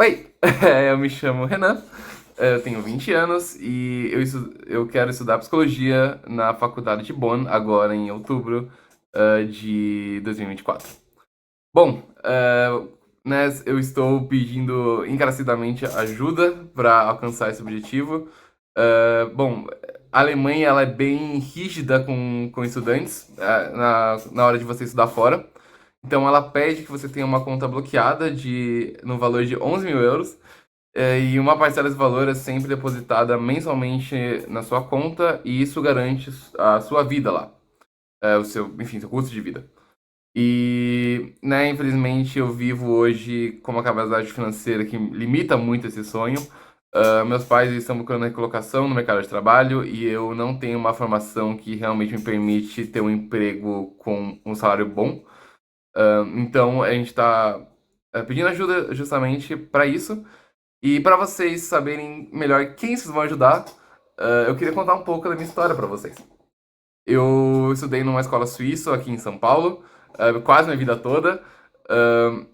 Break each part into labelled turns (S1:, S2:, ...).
S1: Oi, eu me chamo Renan, eu tenho 20 anos e eu quero estudar psicologia na faculdade de Bonn, agora em outubro de 2024. Bom, né, eu estou pedindo encarecidamente ajuda para alcançar esse objetivo. Bom, a Alemanha ela é bem rígida com estudantes na hora de você estudar fora. Então ela pede que você tenha uma conta bloqueada no valor de 11 mil euros. E uma parcela desse valor é sempre depositada mensalmente na sua conta e isso garante a sua vida lá, enfim, seu custo de vida. E, né, infelizmente eu vivo hoje com uma capacidade financeira que limita muito esse sonho. Meus pais estão procurando recolocação no mercado de trabalho e eu não tenho uma formação que realmente me permite ter um emprego com um salário bom. Então a gente está pedindo ajuda justamente para isso. E para vocês saberem melhor quem vocês vão ajudar, eu queria contar um pouco da minha história para vocês. Eu estudei numa escola suíça aqui em São Paulo, quase minha vida toda.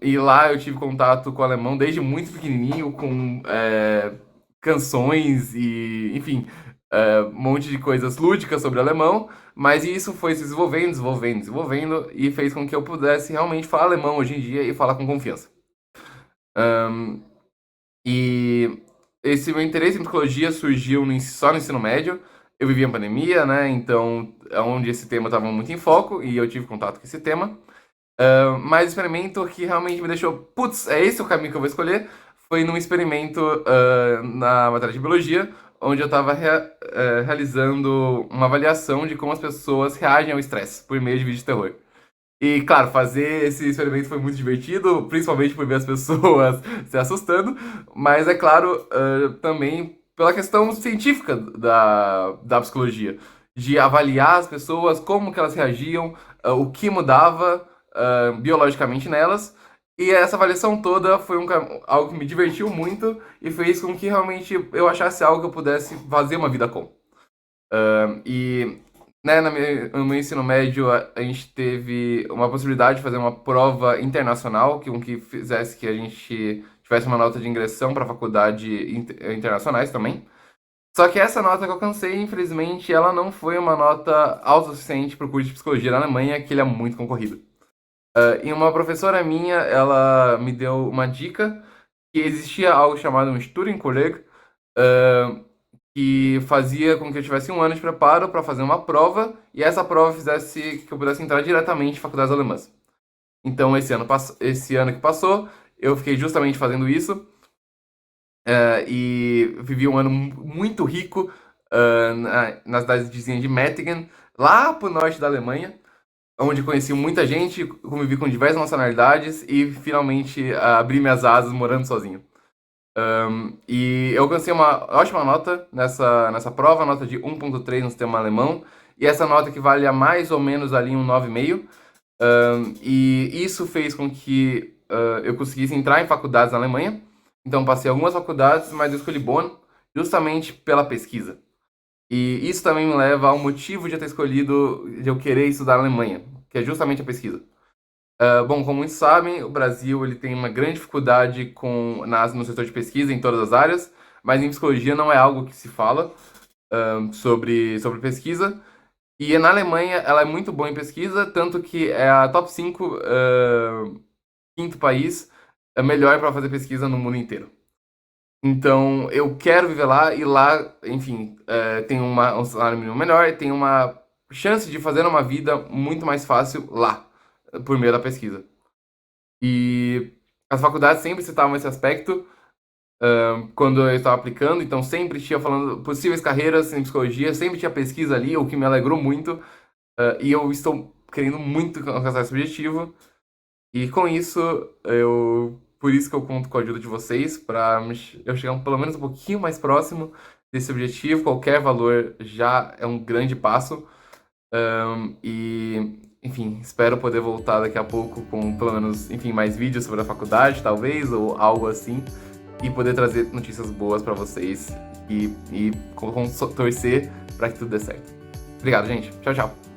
S1: E lá eu tive contato com o alemão desde muito pequenininho, com canções e, enfim, um monte de coisas lúdicas sobre alemão. Mas isso foi se desenvolvendo e fez com que eu pudesse realmente falar alemão hoje em dia e falar com confiança. E esse meu interesse em psicologia surgiu só no ensino médio. Eu vivia em pandemia, né? Então, é onde esse tema estava muito em foco e eu tive contato com esse tema. Mas o experimento que realmente me deixou, putz, é esse o caminho que eu vou escolher, foi num experimento na matéria de biologia, onde eu estava realizando uma avaliação de como as pessoas reagem ao estresse por meio de vídeo de terror. E, claro, fazer esse experimento foi muito divertido, principalmente por ver as pessoas se assustando, mas é claro, também pela questão científica da psicologia, de avaliar as pessoas, como que elas reagiam, o que mudava biologicamente nelas, e essa avaliação toda foi algo que me divertiu muito e fez com que realmente eu achasse algo que eu pudesse fazer uma vida com. E né, no meu ensino médio, a gente teve uma possibilidade de fazer uma prova internacional, que fizesse que a gente tivesse uma nota de ingressão para faculdade internacionais também. Só que essa nota que eu alcancei, infelizmente, ela não foi uma nota autossuficiente para o curso de psicologia na Alemanha, que ele é muito concorrido. E uma professora minha, ela me deu uma dica que existia algo chamado um Studienkolleg, que fazia com que eu tivesse um ano de preparo para fazer uma prova e essa prova fizesse que eu pudesse entrar diretamente em faculdades alemãs. Então, esse ano que passou, eu fiquei justamente fazendo isso e vivi um ano muito rico na cidadezinha de Mettingen, lá pro norte da Alemanha, onde conheci muita gente, convivi com diversas nacionalidades e finalmente abri minhas asas morando sozinho. E eu alcancei uma ótima nota nessa prova, nota de 1,3 no sistema alemão, e essa nota equivale a mais ou menos ali um 9,5. E isso fez com que eu conseguisse entrar em faculdades na Alemanha. Então passei algumas faculdades, mas eu escolhi Bonn justamente pela pesquisa. E isso também me leva ao motivo de eu ter escolhido, de eu querer estudar na Alemanha, que é justamente a pesquisa. Bom, como muitos sabem, o Brasil ele tem uma grande dificuldade no setor de pesquisa em todas as áreas, mas em psicologia não é algo que se fala sobre pesquisa. E na Alemanha ela é muito boa em pesquisa, tanto que é a top 5 quinto país melhor para fazer pesquisa no mundo inteiro. Então eu quero viver lá e lá, enfim, tem um salário mínimo melhor, tem uma chance de fazer uma vida muito mais fácil lá, por meio da pesquisa. E as faculdades sempre citavam esse aspecto quando eu estava aplicando, então sempre tinha falando possíveis carreiras em psicologia, sempre tinha pesquisa ali, o que me alegrou muito, e eu estou querendo muito alcançar esse objetivo. E com isso, por isso que eu conto com a ajuda de vocês, para eu chegar pelo menos um pouquinho mais próximo desse objetivo. Qualquer valor já é um grande passo. Enfim, espero poder voltar daqui a pouco com pelo menos, enfim, mais vídeos sobre a faculdade, talvez, ou algo assim, e poder trazer notícias boas para vocês e torcer para que tudo dê certo. Obrigado, gente. Tchau, tchau.